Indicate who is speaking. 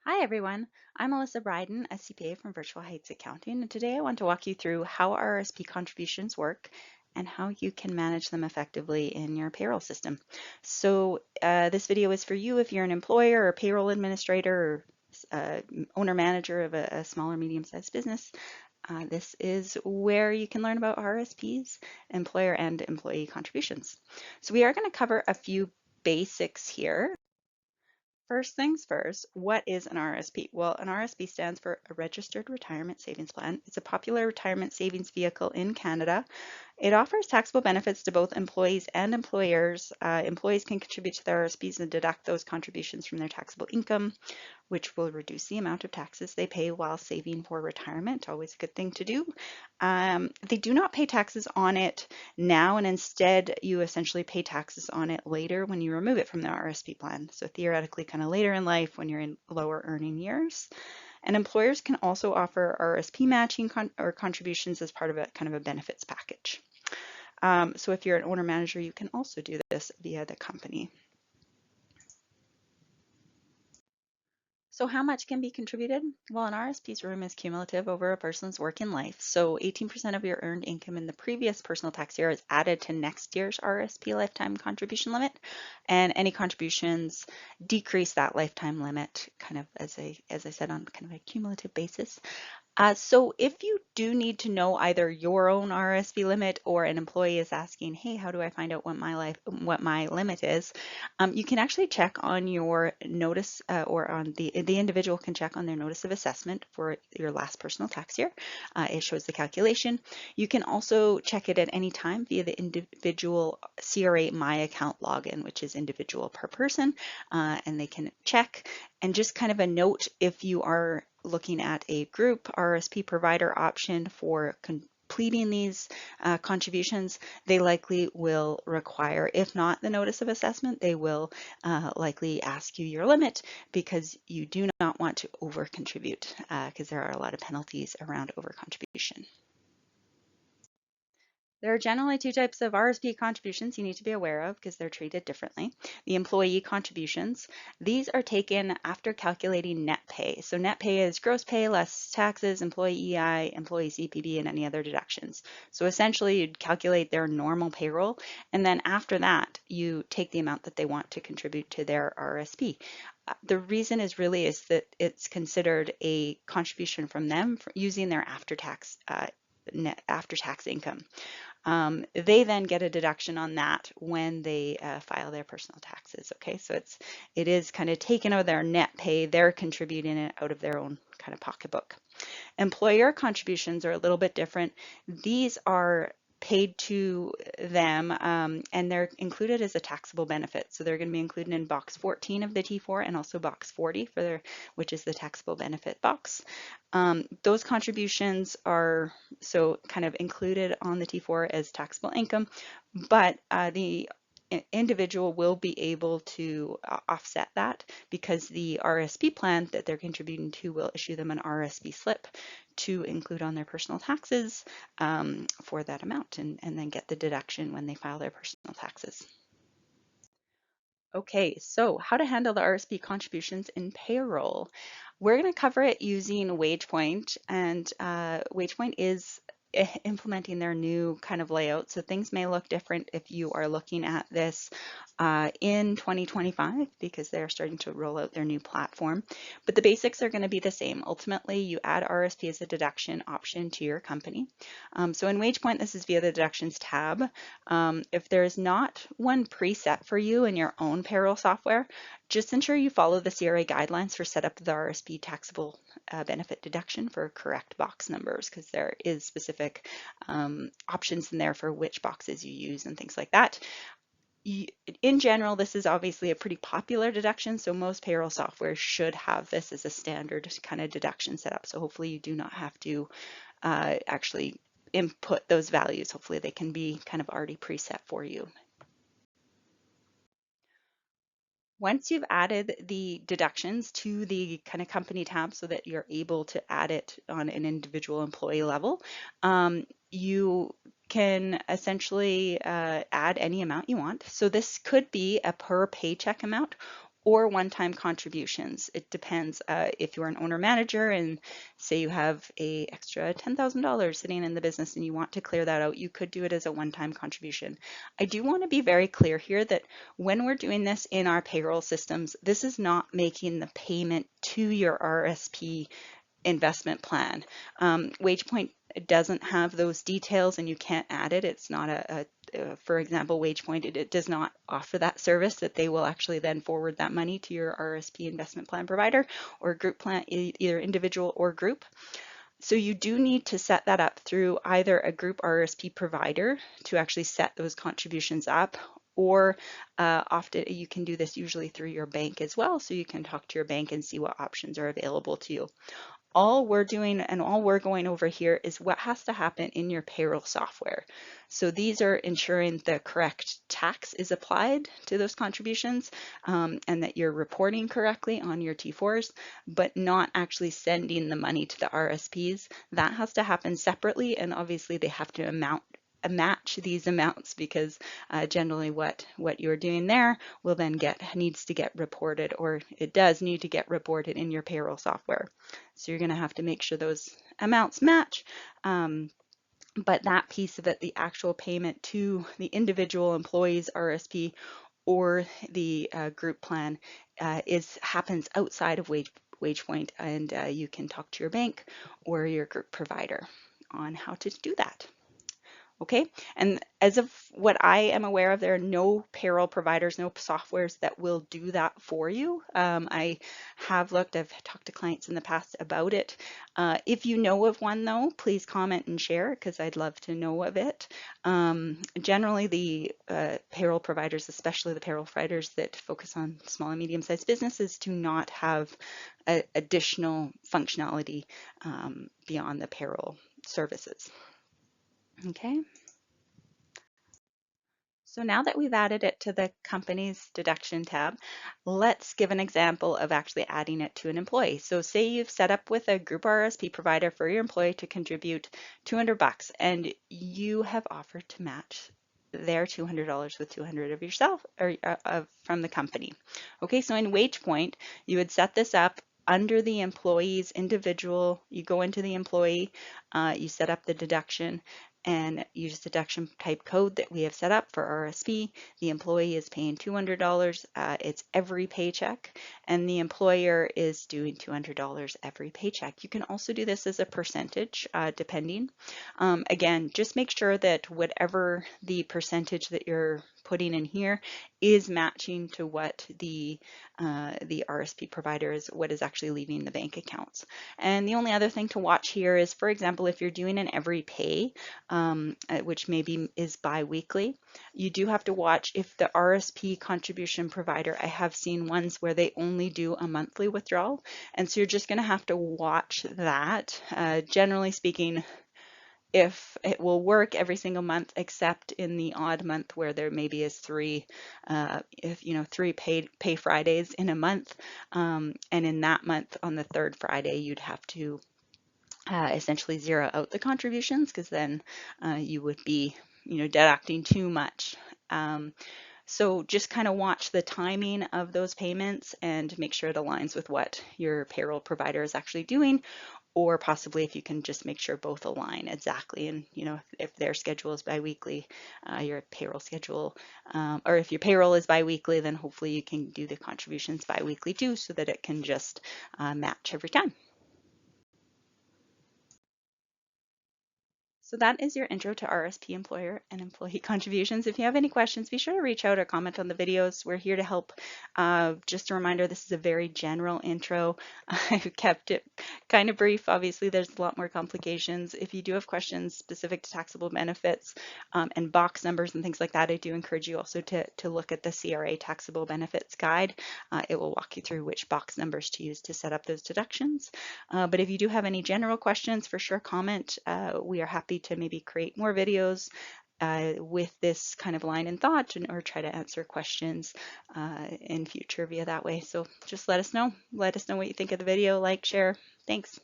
Speaker 1: Hi everyone, I'm Melissa Bryden, a CPA from Virtual Heights Accounting, and today I want to walk you through how RRSP contributions work and how you can manage them effectively in your payroll system. This video is for you if you're an employer or payroll administrator or owner-manager of a small or medium-sized business. This is where you can learn about RRSPs, employer and employee contributions. So we are going to cover a few basics here. First things first, what is an RRSP? Well, an RRSP stands for a Registered Retirement Savings Plan. It's a popular retirement savings vehicle in Canada. It offers taxable benefits to both employees and employers. Employees can contribute to their RRSPs and deduct those contributions from their taxable income, which will reduce the amount of taxes they pay while saving for retirement. Always a good thing to do. They do not pay taxes on it now, and instead you essentially pay taxes on it later when you remove it from the RRSP plan. So theoretically, kind of later in life when you're in lower earning years. And employers can also offer RRSP matching or contributions as part of a kind of a benefits package. So if you're an owner manager, you can also do this via the company. So how much can be contributed? Well, an RSP's room is cumulative over a person's working life. So 18% of your earned income in the previous personal tax year is added to next year's RSP lifetime contribution limit, and any contributions decrease that lifetime limit kind of as I said, on kind of a cumulative basis. So if you do need to know either your own RSP limit or an employee is asking, hey, how do I find out what my limit is? You can actually check on your notice or on the individual can check on their notice of assessment for your last personal tax year. It shows the calculation. You can also check it at any time via the individual CRA My Account login, which is individual per person, and they can check. And just kind of a note, if you are looking at a group RSP provider option for completing these contributions, they likely will require, if not the notice of assessment, they will likely ask you your limit because you do not want to over contribute because there are a lot of penalties around over contribution. There are generally two types of RSP contributions you need to be aware of because they're treated differently. The employee contributions, these are taken after calculating net pay. So net pay is gross pay less taxes, employee EI, employee CPB, and any other deductions. So essentially you'd calculate their normal payroll, and then after that you take the amount that they want to contribute to their RSP. The reason is that it's considered a contribution from them for using their after-tax income. They then get a deduction on that when they file their personal taxes. Okay, so it is kind of taken out of their net pay. They're contributing it out of their own kind of pocketbook. Employer contributions are a little bit different. These are paid to them and they're included as a taxable benefit. So they're going to be included in box 14 of the T4 and also box 40 which is the taxable benefit box. Those contributions are so kind of included on the T4 as taxable income, but the individual will be able to offset that because the RSP plan that they're contributing to will issue them an RSP slip to include on their personal taxes for that amount and then get the deduction when they file their personal taxes. Okay, so how to handle the RSP contributions in payroll. We're going to cover it using Wagepoint, and Wagepoint is implementing their new kind of layout. So things may look different if you are looking at this in 2025 because they're starting to roll out their new platform. But the basics are going to be the same. Ultimately, you add RSP as a deduction option to your company. So in Wagepoint, this is via the deductions tab. If there's not one preset for you in your own payroll software, just ensure you follow the CRA guidelines for setup of the RSP taxable benefit deduction for correct box numbers because there is specific options in there for which boxes you use and things like that. In general, this is obviously a pretty popular deduction, so most payroll software should have this as a standard kind of deduction setup. So hopefully you do not have to actually input those values. Hopefully they can be kind of already preset for you. Once you've added the deductions to the kind of company tab so that you're able to add it on an individual employee level, you can essentially add any amount you want. So this could be a per paycheck amount, or one-time contributions. It depends. If you're an owner manager and say you have a extra $10,000 sitting in the business and you want to clear that out, you could do it as a one-time contribution. I do want to be very clear here that when we're doing this in our payroll systems, this is not making the payment to your RSP investment plan. Wagepoint doesn't have those details and you can't add it. It's not for example, Wagepoint, it does not offer that service that they will actually then forward that money to your RSP investment plan provider or group plan, either individual or group. So you do need to set that up through either a group RSP provider to actually set those contributions up, or often you can do this usually through your bank as well. So you can talk to your bank and see what options are available to you. All we're doing and all we're going over here is what has to happen in your payroll software. So these are ensuring the correct tax is applied to those contributions and that you're reporting correctly on your T4s, but not actually sending the money to the RSPs. That has to happen separately, and obviously they have to match these amounts, because generally what you're doing there will then needs to get reported, or it does need to get reported in your payroll software. So you're going to have to make sure those amounts match. But that piece of it, the actual payment to the individual employees RSP or the group plan happens outside of Wagepoint, and you can talk to your bank or your group provider on how to do that. Okay, and as of what I am aware of, there are no payroll providers, no softwares that will do that for you. I have looked, I've talked to clients in the past about it. If you know of one though, please comment and share, because I'd love to know of it. Generally the payroll providers, especially the payroll providers that focus on small and medium-sized businesses, do not have additional functionality beyond the payroll services. Okay. So now that we've added it to the company's deduction tab, let's give an example of actually adding it to an employee. So say you've set up with a group RSP provider for your employee to contribute $200, and you have offered to match their $200 with $200 of yourself, or from the company. Okay, so in Wagepoint, you would set this up under the employee's individual. You go into the employee, you set up the deduction, and use the deduction type code that we have set up for RSP. The employee is paying $200. It's every paycheck, and the employer is doing $200 every paycheck. You can also do this as a percentage, depending. Again, just make sure that whatever the percentage that you're putting in here is matching to what the RSP provider is, what is actually leaving the bank accounts. And the only other thing to watch here is, for example, if you're doing an every pay, which maybe is bi-weekly, you do have to watch if the RSP contribution provider, I have seen ones where they only do a monthly withdrawal, and so you're just going to have to watch that. Generally speaking, if it will work every single month, except in the odd month where there maybe is three pay Fridays in a month, and in that month on the third Friday you'd have to essentially zero out the contributions, because then you would be deducting too much. So just kind of watch the timing of those payments and make sure it aligns with what your payroll provider is actually doing, or possibly if you can just make sure both align exactly. And if their schedule is biweekly, your payroll schedule, or if your payroll is biweekly, then hopefully you can do the contributions biweekly too, so that it can just match every time. So that is your intro to RSP employer and employee contributions. If you have any questions, be sure to reach out or comment on the videos. We're here to help. Just a reminder, this is a very general intro. I've kept it kind of brief. Obviously, there's a lot more complications. If you do have questions specific to taxable benefits and box numbers and things like that, I do encourage you also to look at the CRA taxable benefits guide. It will walk you through which box numbers to use to set up those deductions. But if you do have any general questions, for sure comment. We are happy to maybe create more videos with this kind of line in thought, or try to answer questions in future via that way. So just let us know. Let us know what you think of the video. Like, share. Thanks.